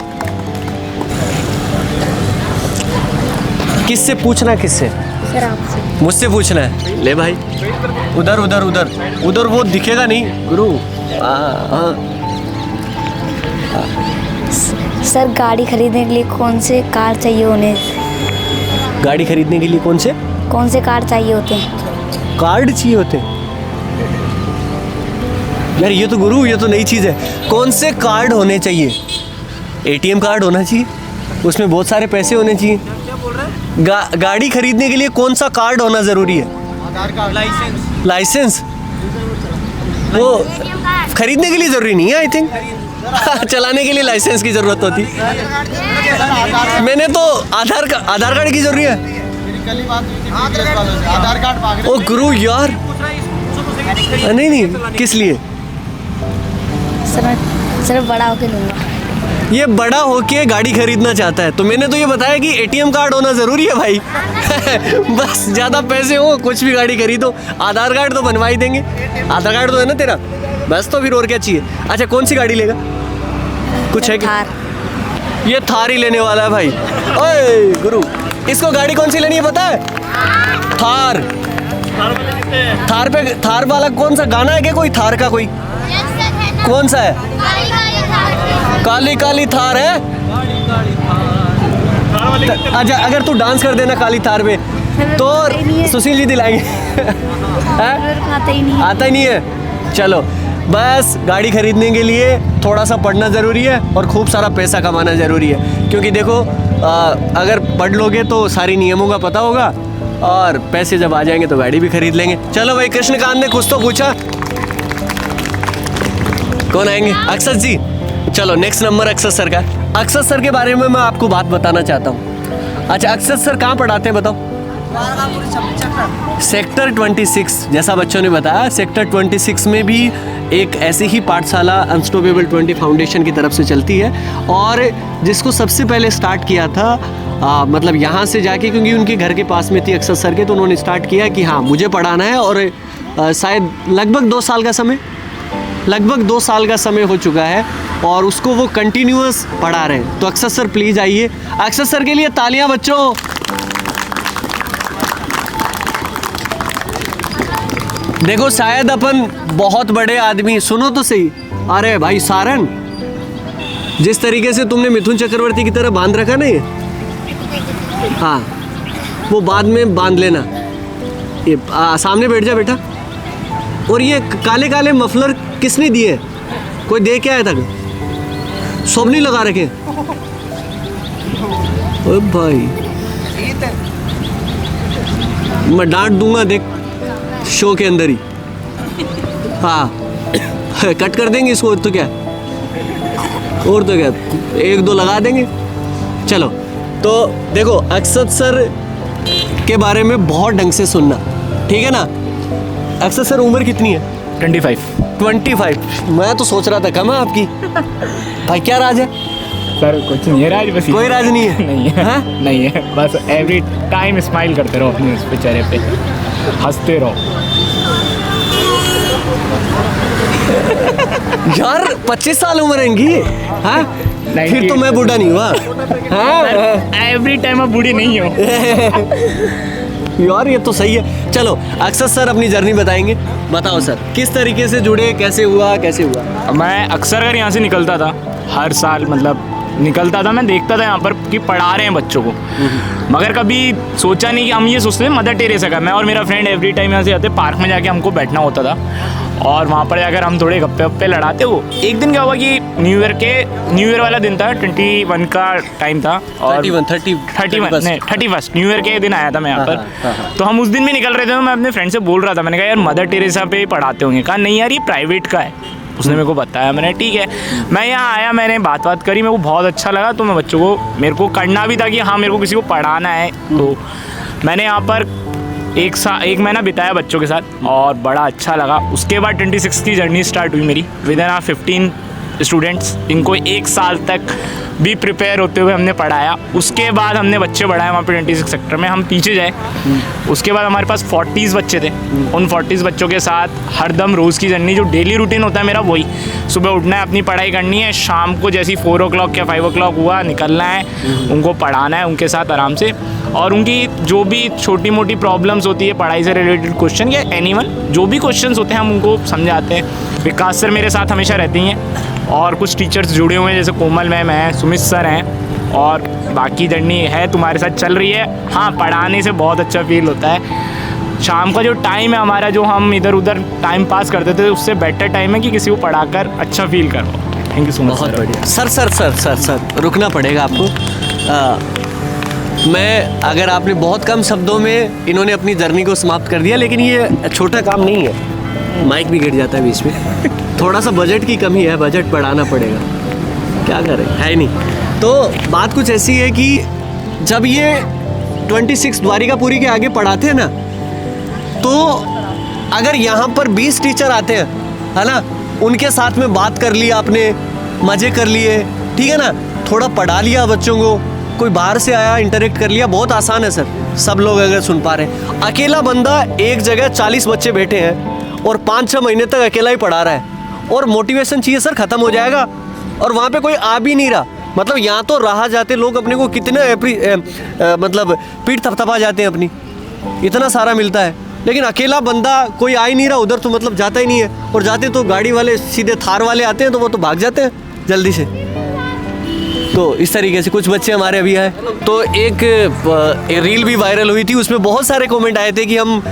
किससे पूछना है? किससे? सर आपसे। मुझसे पूछना है? ले भाई, उधर उधर उधर उधर, वो दिखेगा नहीं गुरु। हाँ, सर गाड़ी खरीदने के लिए कौन से कार चाहिए उन्हें? गाड़ी खरीदने के लिए कौन से कार चाहिए होते हैं? कार्ड चाहिए होते हैं? यार ये तो गुरु, ये तो नई चीज़ है। कौन से कार्ड होने चाहिए? एटीएम कार्ड होना चाहिए, उसमें बहुत सारे पैसे होने चाहिए। गाड़ी खरीदने के लिए कौन सा कार्ड होना ज़रूरी है? आधार कार्ड, लाइसेंस। वो खरीदने के लिए ज़रूरी नहीं है, आई थिंक चलाने के लिए लाइसेंस की ज़रूरत होती। मैंने तो आधार कार्ड की ज़रूरी है। ओ गुरु यार, नहीं किस लिए? सर बड़ा होके लूँगा। ये बड़ा होके गाड़ी खरीदना चाहता है, तो मैंने तो ये बताया कि एटीएम कार्ड होना ज़रूरी है भाई। बस ज़्यादा पैसे हो कुछ भी गाड़ी खरीदो, आधार कार्ड तो बनवा ही देंगे। आधार कार्ड तो है ना तेरा, बस तो फिर और क्या चाहिए। अच्छा कौन सी गाड़ी लेगा? कुछ है क्या? ये थार ही लेने वाला है भाई। ओए गुरु, इसको गाड़ी कौन सी लेनी है पता है? थार। थार वाला कौन सा गाना है क्या कोई थार का? कोई कौन सा है? काली काली थार है। अच्छा अगर तू डांस कर देना काली थार में तो सुशील जी दिलाएंगे। आता ही नहीं है। चलो बस गाड़ी खरीदने के लिए थोड़ा सा पढ़ना ज़रूरी है और खूब सारा पैसा कमाना ज़रूरी है, क्योंकि देखो अगर पढ़ लोगे तो सारी नियमों का पता होगा और पैसे जब आ जाएंगे तो गाड़ी भी खरीद लेंगे। चलो भाई, कृष्णकांत ने कुछ तो पूछा, कौन आएंगे? अक्षत जी। चलो नेक्स्ट नंबर अक्षत सर का। अक्षत सर के बारे में मैं आपको बात बताना चाहता हूँ। अच्छा अक्षत सर कहाँ पढ़ाते हैं बताओ? सेक्टर 26, जैसा बच्चों ने बताया सेक्टर 26 में भी एक ऐसी ही पाठशाला अनस्टॉपेबल 20 फाउंडेशन की तरफ से चलती है, और जिसको सबसे पहले स्टार्ट किया था मतलब यहाँ से जाके, क्योंकि उनके घर के पास में थी अक्षत सर के, तो उन्होंने स्टार्ट किया कि हाँ मुझे पढ़ाना है, और शायद लगभग 2 साल का समय हो चुका है और उसको वो कंटिन्यूअस पढ़ा रहे हैं। तो अक्षत सर प्लीज़ आइए। अक्षत सर के लिए तालियां बच्चों। देखो शायद अपन बहुत बड़े आदमी, सुनो तो सही। अरे भाई सारन, जिस तरीके से तुमने मिथुन चक्रवर्ती की तरह बांध रखा ना ये, हाँ वो बाद में बांध लेना। ये सामने बैठ जा बेटा। और ये काले काले मफलर किसने दिए? कोई दे के आया था? सब नहीं लगा रखे? ओ भाई मैं डांट दूंगा देख, शो के अंदर ही। हाँ कट कर देंगे इसको, तो क्या और तो क्या, एक दो लगा देंगे। चलो तो देखो अक्षत सर के बारे में बहुत ढंग से सुनना, ठीक है ना। अक्षत सर उम्र कितनी है? 25। मैं तो सोच रहा था कम है आपकी। भाई क्या राज है? सर कुछ नहीं है राज, बस कोई राज नहीं है? नहीं है। हाँ? नहीं है, बस एवरी टाइम स्माइल करते रहो अपने उस पे चेहरे पे, हंसते रहो। यार 25 साल उम्र है इनकी। हाँ? फिर तो मैं बूढ़ा नहीं हुआ। हाँ? एवरी टाइम आप बूढ़ी नहीं हो। यार ये तो सही है। चलो अक्षत सर अपनी जर्नी बताएंगे। बताओ सर, किस तरीके से जुड़े, कैसे हुआ? मैं अक्सर अगर यहाँ से निकलता था, हर साल मतलब निकलता था, मैं देखता था यहाँ पर कि पढ़ा रहे हैं बच्चों को, मगर कभी सोचा नहीं कि हम ये सोचते थे मदर टेरेसा का। मैं और मेरा फ्रेंड एवरी टाइम यहाँ से जाते, पार्क में जाके हमको बैठना होता था और वहाँ पर जाकर हम थोड़े गप्पे वप्पे लड़ाते। वो एक दिन क्या हुआ कि न्यू ईयर वाला दिन था, 21 का टाइम था और 31 न्यू ईयर के दिन आया था मैं यहाँ पर। तो हम उस दिन भी निकल रहे थे, तो मैं अपने फ्रेंड से बोल रहा था, मैंने कहा यार मदर टेरेसा पे ही पढ़ाते होंगे। कहा नहीं यार ये प्राइवेट का है। उसने मेरे को बताया, मैंने ठीक है। मैं यहाँ आया, मैंने बात करी, मेरे को बहुत अच्छा लगा। तो मैं बच्चों को, मेरे को करना भी था कि हाँ मेरे को किसी को पढ़ाना है। तो मैंने यहाँ पर एक महीना बिताया बच्चों के साथ और बड़ा अच्छा लगा। उसके बाद 26 की जर्नी स्टार्ट हुई मेरी। विद इन 15 स्टूडेंट्स, इनको एक साल तक भी प्रिपेयर होते हुए हमने पढ़ाया। उसके बाद हमने बच्चे बढ़ाए वहाँ पे 26 सेक्टर में। हम पीछे जाए, उसके बाद हमारे पास 40 बच्चे थे। उन 40 बच्चों के साथ हरदम रोज़ की जर्नी, जो डेली रूटीन होता है मेरा वही, सुबह उठना है, अपनी पढ़ाई करनी है, शाम को जैसे 4 o'clock या 5 o'clock हुआ निकलना है, उनको पढ़ाना है उनके साथ आराम से। और उनकी जो भी छोटी मोटी प्रॉब्लम्स होती है पढ़ाई से रिलेटेड क्वेश्चन या एनीवन जो भी क्वेश्चंस होते हैं हम उनको समझाते हैं। विकास सर मेरे साथ हमेशा रहती हैं और कुछ टीचर्स जुड़े हुए हैं, जैसे कोमल मैम हैं, सुमित सर हैं, और बाकी जर्नी है तुम्हारे साथ चल रही है। हाँ, पढ़ाने से बहुत अच्छा फील होता है। शाम का जो टाइम है हमारा, जो हम इधर उधर टाइम पास करते थे, उससे बेटर टाइम है कि किसी को पढ़ाकर अच्छा फील करो। Thank you so much. बहुत बढ़िया सर, रुकना पड़ेगा आपको। मैं अगर आपने बहुत कम शब्दों में इन्होंने अपनी जर्नी को समाप्त कर दिया, लेकिन ये छोटा काम नहीं है। माइक भी गिर जाता है बीच में। थोड़ा सा बजट की कमी है, बजट बढ़ाना पड़ेगा, क्या करें, है नहीं। तो बात कुछ ऐसी है कि जब ये 26 द्वारिकापुरी के आगे पढ़ाते हैं ना, तो अगर यहाँ पर 20 टीचर आते हैं, है ना, उनके साथ में बात कर ली आपने, मज़े कर लिए, ठीक है ना, थोड़ा पढ़ा लिया बच्चों को, कोई बाहर से आया इंटरेक्ट कर लिया, बहुत आसान है सर। सब लोग अगर सुन पा रहे हैं, अकेला बंदा एक जगह 40 बच्चे बैठे हैं और 5-6 महीने तक अकेला ही पढ़ा रहा है, और मोटिवेशन चाहिए सर, ख़त्म हो जाएगा। और वहाँ पे कोई आ भी नहीं रहा, मतलब यहाँ तो राह जाते लोग अपने को कितने मतलब पीठ थपथपा जाते हैं अपनी, इतना सारा मिलता है। लेकिन अकेला बंदा कोई आ ही नहीं रहा उधर, तो मतलब जाता ही नहीं है, और जाते तो गाड़ी वाले सीधे थार वाले आते हैं, तो वो तो भाग जाते हैं जल्दी से। तो इस तरीके से कुछ बच्चे हमारे अभी आए। तो एक रील भी वायरल हुई थी, उसमें बहुत सारे कमेंट आए थे कि हम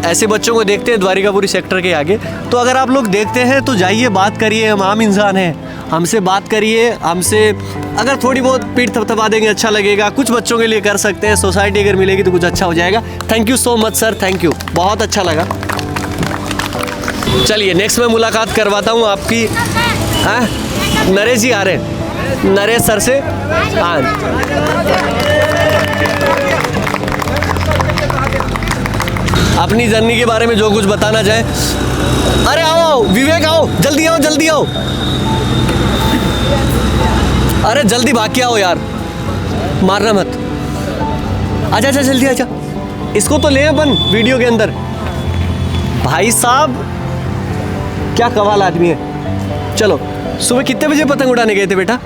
ऐसे बच्चों को देखते हैं द्वारिकापुरी सेक्टर के आगे। तो अगर आप लोग देखते हैं तो जाइए, बात करिए, हम आम इंसान हैं, हमसे बात करिए। हमसे अगर थोड़ी बहुत पीठ थपथपा देंगे अच्छा लगेगा, कुछ बच्चों के लिए कर सकते हैं, सोसाइटी अगर मिलेगी तो कुछ अच्छा हो जाएगा। Thank you so much sir, thank you, बहुत अच्छा लगा। चलिए नेक्स्ट में मुलाकात करवाता हूँ आपकी। हाँ, नरेश जी आ रहे हैं, नरेश सर से। हाँ, अपनी जर्नी के बारे में जो कुछ बताना चाहे। अरे आओ विवेक, आओ जल्दी, आओ जल्दी आओ, अरे जल्दी भाग के आओ यार, मारना मत। आजा आजा जल्दी आजा, इसको तो ले अपन वीडियो के अंदर। भाई साहब क्या कमाल आदमी है। चलो, सुबह कितने बजे पतंग उड़ाने गए थे बेटा?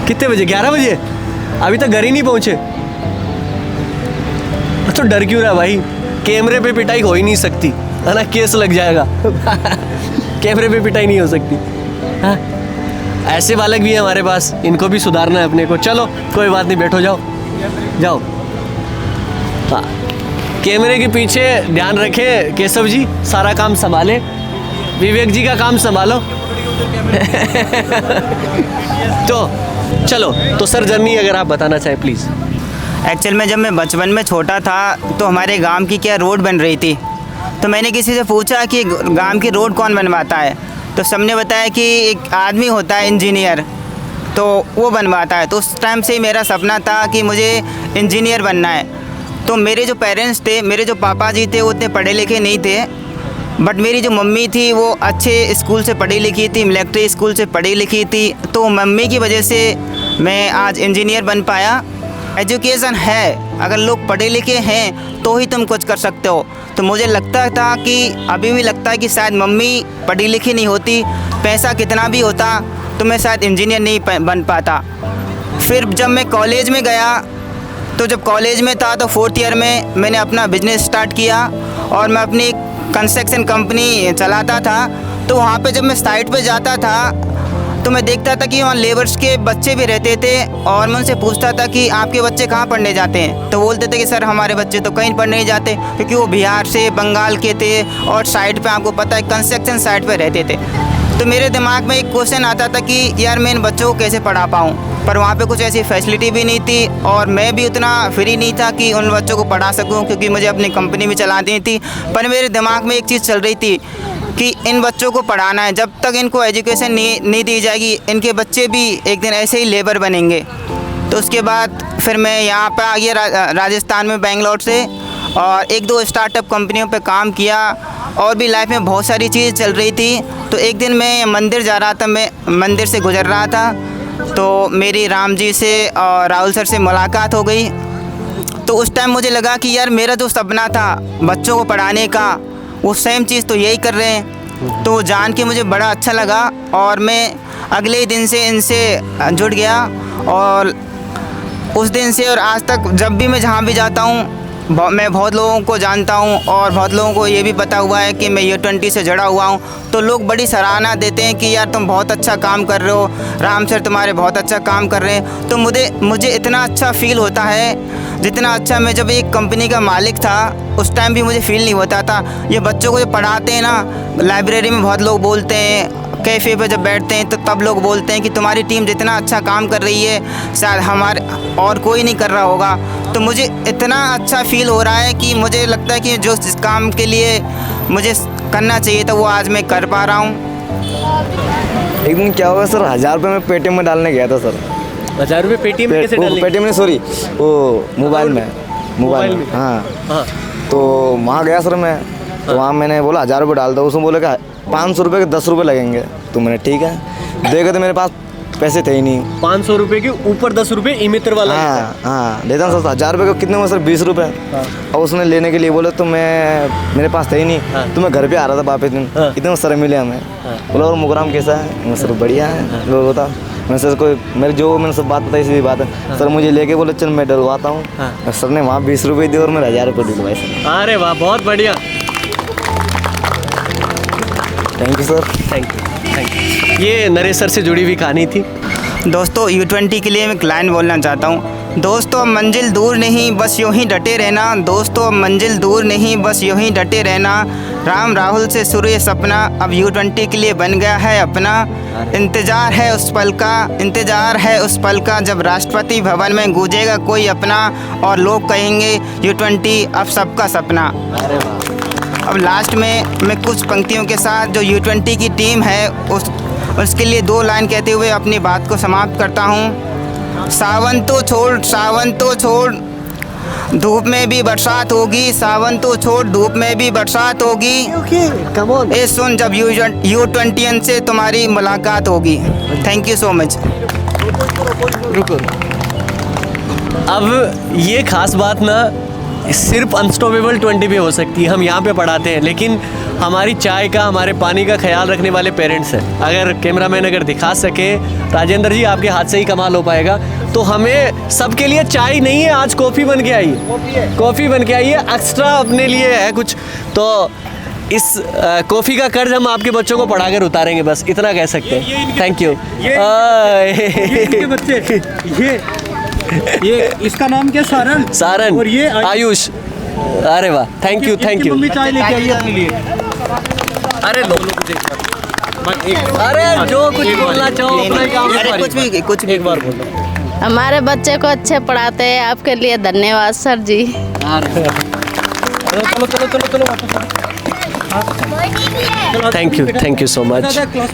कितने बजे? 11 बजे? अभी तक घर ही नहीं पहुंचे। तो डर क्यों रहा भाई? कैमरे पे पिटाई हो ही नहीं सकती है ना, केस लग जाएगा। कैमरे पे पिटाई नहीं हो सकती। हाँ, ऐसे बालक भी हैं हमारे पास, इनको भी सुधारना है अपने को। चलो कोई बात नहीं, बैठो, जाओ जाओ। हाँ, कैमरे के पीछे ध्यान रखें केशव जी, सारा काम संभाले। विवेक जी का काम संभालो। तो चलो, तो सर जर्नी अगर आप बताना चाहें प्लीज़। एक्चुअल में जब मैं बचपन में छोटा था तो हमारे गांव की क्या रोड बन रही थी, तो मैंने किसी से पूछा कि गांव की रोड कौन बनवाता है, तो सबने बताया कि एक आदमी होता है इंजीनियर, तो वो बनवाता है। तो उस टाइम से मेरा सपना था कि मुझे इंजीनियर बनना है। तो मेरे जो पेरेंट्स थे, मेरे जो पापा जी थे, वो उतने पढ़े लिखे नहीं थे, बट मेरी जो मम्मी थी वो अच्छे स्कूल से पढ़ी लिखी थी, मिलिट्री स्कूल से पढ़ी लिखी थी। तो मम्मी की वजह से मैं आज इंजीनियर बन पाया। एजुकेशन है, अगर लोग पढ़े लिखे हैं तो ही तुम कुछ कर सकते हो। तो मुझे लगता था कि अभी भी लगता है कि शायद मम्मी पढ़ी लिखी नहीं होती, पैसा कितना भी होता तो मैं शायद इंजीनियर नहीं बन पाता। फिर जब मैं कॉलेज में गया, तो जब कॉलेज में था तो 4th ईयर में मैंने अपना बिजनेस स्टार्ट किया और मैं अपनी कंस्ट्रक्शन कंपनी चलाता था। तो वहाँ पे जब मैं साइट पे जाता था तो मैं देखता था कि वहाँ लेबर्स के बच्चे भी रहते थे और मैं उनसे पूछता था कि आपके बच्चे कहाँ पढ़ने जाते हैं, तो बोलते थे कि सर हमारे बच्चे तो कहीं पढ़ने नहीं जाते, क्योंकि वो बिहार से, बंगाल के थे और साइट पे आपको पता है कंस्ट्रक्शन साइट पे रहते थे। तो मेरे दिमाग में एक क्वेश्चन आता था कि यार मैं इन बच्चों को कैसे पढ़ा पाऊँ, पर वहाँ पे कुछ ऐसी फैसिलिटी भी नहीं थी और मैं भी उतना फ्री नहीं था कि उन बच्चों को पढ़ा सकूँ, क्योंकि मुझे अपनी कंपनी भी चलानी थी। पर मेरे दिमाग में एक चीज़ चल रही थी कि इन बच्चों को पढ़ाना है, जब तक इनको एजुकेशन नहीं दी जाएगी इनके बच्चे भी एक दिन ऐसे ही लेबर बनेंगे। तो उसके बाद फिर मैं यहाँ पे आ गया राजस्थान में, बेंगलोर से, और 1-2 स्टार्टअप कंपनियों पे काम किया और भी लाइफ में बहुत सारी चीज़ चल रही थी। तो एक दिन मैं मंदिर जा रहा था, मैं मंदिर से गुजर रहा था, तो मेरी राम जी से और राहुल सर से मुलाकात हो गई। तो उस टाइम मुझे लगा कि यार मेरा जो सपना था बच्चों को पढ़ाने का, वो सेम चीज़ तो यही कर रहे हैं। तो जान के मुझे बड़ा अच्छा लगा और मैं अगले ही दिन से इनसे जुड़ गया और उस दिन से और आज तक जब भी मैं जहाँ भी जाता हूँ मैं बहुत लोगों को जानता हूँ और बहुत लोगों को ये भी पता हुआ है कि मैं U20 से जुड़ा हुआ हूँ। तो लोग बड़ी सराहना देते हैं कि यार तुम बहुत अच्छा काम कर रहे हो, राम सर तुम्हारे बहुत अच्छा काम कर रहे हैं। तो मुझे इतना अच्छा फील होता है जितना अच्छा मैं जब एक कंपनी का मालिक था उस टाइम भी मुझे फील नहीं होता था। ये बच्चों को जो पढ़ाते हैं ना, लाइब्रेरी में बहुत लोग बोलते हैं, कैफ़े पे जब बैठते हैं तो तब लोग बोलते हैं कि तुम्हारी टीम जितना अच्छा काम कर रही है शायद हमारे और कोई नहीं कर रहा होगा। तो मुझे इतना अच्छा फील हो रहा है कि मुझे लगता है कि जो जिस काम के लिए मुझे करना चाहिए था वो आज मैं कर पा रहा हूँ। एक दिन क्या हुआ सर, 1000 रुपये मैं पेटीएम में डालने गया था सर। 1000 रुपये पेटीएम में कैसे डालने? पेटीएम में, सॉरी, वो मोबाइल में। हाँ, तो वहाँ गया सर मैं, तो वहाँ मैंने बोला 1000 रुपये डाल दो। उसमें बोले कि 500 रुपये के 10 रुपये लगेंगे। तो मैंने ठीक है, देखा तो मेरे पास पैसे थे ही नहीं। 500 रुपये के ऊपर 10 रुपये ई मित्र वाला। हाँ, लेता सर 1000 रुपये को कितने हुए सर? 20 रुपये। और उसने लेने के लिए बोले तो मेरे पास थे ही नहीं। तो मैं घर पे आ रहा था वापस दिन, इतने सर मिले हमें। बोला और मुकराम कैसा है? मैं सर बढ़िया है। लोग होता मैं सर कोई मैंने सब बात बताई, सीधी बात है सर। मुझे लेके बोले चल मैं डलवाता हूँ। सर ने वहाँ 20 रुपये दिए और मेरे 1000 रुपये डलवाए सर। अरे वाह, बहुत बढ़िया, thank you sir. Thank you. ये नरेश सर से जुड़ी हुई कहानी थी। दोस्तों U20 के लिए मैं एक लाइन बोलना चाहता हूँ। दोस्तों अब मंजिल दूर नहीं, बस यूं ही डटे रहना। दोस्तों अब मंजिल दूर नहीं, बस यूं ही डटे रहना। राम राहुल से शुरू ये सपना अब U20 के लिए बन गया है अपना। इंतज़ार है उस पल का, इंतज़ार है उस पल का जब राष्ट्रपति भवन में गूंजेगा कोई अपना और लोग कहेंगे U20 अब सबका सपना। अब लास्ट में मैं कुछ पंक्तियों के साथ जो U20 की टीम है उसके लिए 2 लाइन कहते हुए अपनी बात को समाप्त करता हूँ। सावन तो छोड़ धूप में भी बरसात होगी। सावन तो छोड़ धूप में भी बरसात होगी। ए सुन जब U20 से तुम्हारी मुलाकात होगी। Thank you so much. रुको, अब ये खास बात ना सिर्फ अनस्टॉपेबल 20 पे हो सकती है। हम यहाँ पे पढ़ाते हैं, लेकिन हमारी चाय का, हमारे पानी का ख्याल रखने वाले पेरेंट्स हैं। अगर कैमरामैन अगर दिखा सके, राजेंद्र जी आपके हाथ से ही कमाल हो पाएगा। तो हमें सबके लिए चाय नहीं है, आज कॉफ़ी बन के आई है, कॉफ़ी बन के आई है, एक्स्ट्रा अपने लिए है कुछ। तो इस कॉफ़ी का कर्ज हम आपके बच्चों को पढ़ाकर उतारेंगे, बस इतना कह सकते हैं। Thank you. ये बच्चे ये इसका नाम क्या? सारन। सारन और ये आयुष। अरे वाह, thank you thank you. Mummy चाय लेके आई अपने लिए। अरे लो अरे जो कुछ बोलना चाहो अपना काम। अरे कुछ भी एक बार बोलो। हमारे बच्चे को अच्छे पढ़ाते हैं, आपके लिए धन्यवाद sir ji. Thank you so much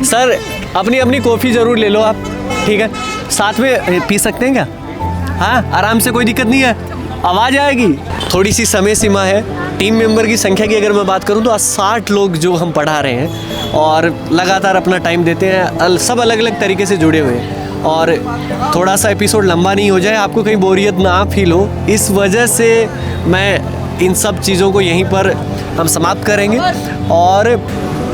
sir. अपनी अपनी कॉफ़ी ज़रूर ले लो आप, ठीक है? साथ में पी सकते हैं क्या? हाँ, आराम से, कोई दिक्कत नहीं है, आवाज़ आएगी। थोड़ी सी समय सीमा है। टीम मेंबर की संख्या की अगर मैं बात करूं तो आज 60 लोग जो हम पढ़ा रहे हैं और लगातार अपना टाइम देते हैं, सब अलग अलग तरीके से जुड़े हुए हैं। और थोड़ा सा एपिसोड लंबा नहीं हो जाए, आपको कहीं बोरियत ना फील हो, इस वजह से मैं इन सब चीज़ों को यहीं पर हम समाप्त करेंगे। और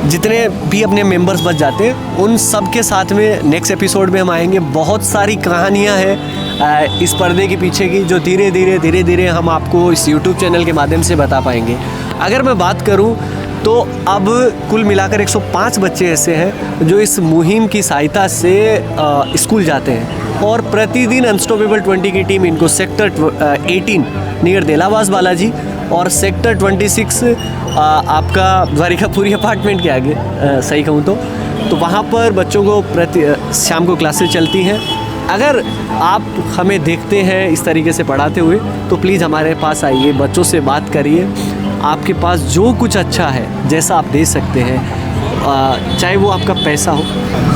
जितने भी अपने मेंबर्स बच जाते हैं उन सब के साथ में नेक्स्ट एपिसोड में हम आएंगे। बहुत सारी कहानियां हैं इस पर्दे के पीछे की, जो धीरे धीरे हम आपको इस YouTube चैनल के माध्यम से बता पाएंगे। अगर मैं बात करूं तो अब कुल मिलाकर 105 बच्चे ऐसे हैं जो इस मुहिम की सहायता से स्कूल जाते हैं और प्रतिदिन अनस्टॉपेबल 20 की टीम इनको सेक्टर 18 नियर देलावास बालाजी और सेक्टर 26 आपका द्वारिकापुरी अपार्टमेंट के आगे सही कहूँ तो वहाँ पर बच्चों को शाम को क्लासेस चलती हैं। अगर आप हमें देखते हैं इस तरीके से पढ़ाते हुए तो प्लीज़ हमारे पास आइए, बच्चों से बात करिए। आपके पास जो कुछ अच्छा है, जैसा आप दे सकते हैं, चाहे वो आपका पैसा हो,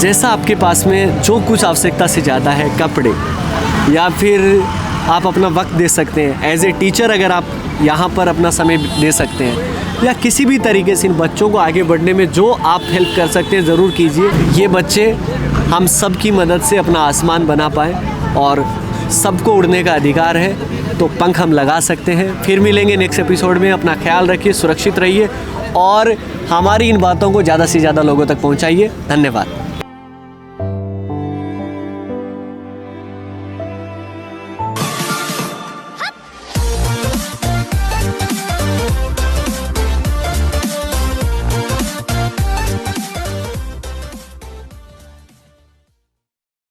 जैसा आपके पास में जो कुछ आवश्यकता से ज़्यादा है, कपड़े, या फिर आप अपना वक्त दे सकते हैं। एज ए टीचर अगर आप यहाँ पर अपना समय दे सकते हैं, या किसी भी तरीके से इन बच्चों को आगे बढ़ने में जो आप हेल्प कर सकते हैं ज़रूर कीजिए। ये बच्चे हम सब की मदद से अपना आसमान बना पाएँ और सबको उड़ने का अधिकार है, तो पंख हम लगा सकते हैं। फिर मिलेंगे नेक्स्ट एपिसोड में। अपना ख्याल रखिए, सुरक्षित रहिए और हमारी इन बातों को ज़्यादा से ज़्यादा लोगों तक पहुँचाइए। धन्यवाद।